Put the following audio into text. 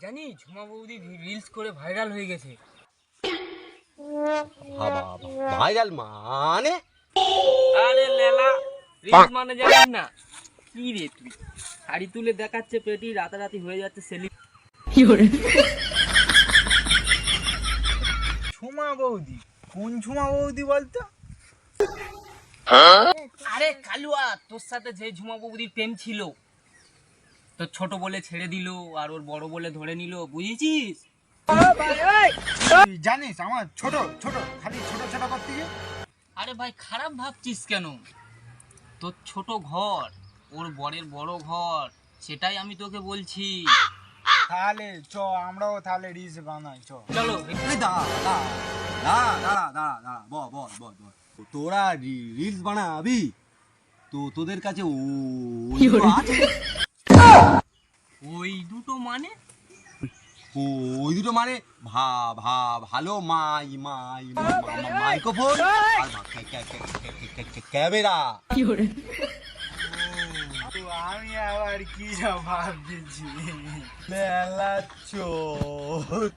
জানি ঝুমা বৌদি রিলস করে ভাইরাল হয়ে গেছে। বাবা ভাইরাল মানে? আরে লেলা, রিলস মানে জানিস না? কি রে তুই, শাড়ি তুলে দেখাচ্ছে পেটি, রাতারাতি হয়ে যাচ্ছে সেলিং। ঝুমা বৌদি? কোন ঝুমা বৌদি বলতো? আরে কালুয়া, তোর সাথে যে ঝুমা বৌদির প্রেম ছিল, তোর ছোট বলে ছেড়ে দিল আর ওর বড় বলে ধরে নিল, বুঝেছিস? তুই জানিস আমার ছোট ছোট খালি ছোট ছোট করতে গিয়ে? আরে ভাই, খারাপ ভাবছিস কেন? তোর ছোট ঘর, ওর বরের বড় ঘর, সেটাই আমি তোকে বলছি। তাহলে চ, আমরাও তাহলে রিলস বানাই, চ। চলো। দাঁড়া বল বল বল বল। তোরা রিলস বানাবি তো তোদের কাছে ওই দুটো আছে? ওই দুটো মানে? ওই দুটো মানে ভালো মাইক্রোফোন আর ক্যামেরা। তো আমি আবার কি যা ভাবছি, মেলা চোর।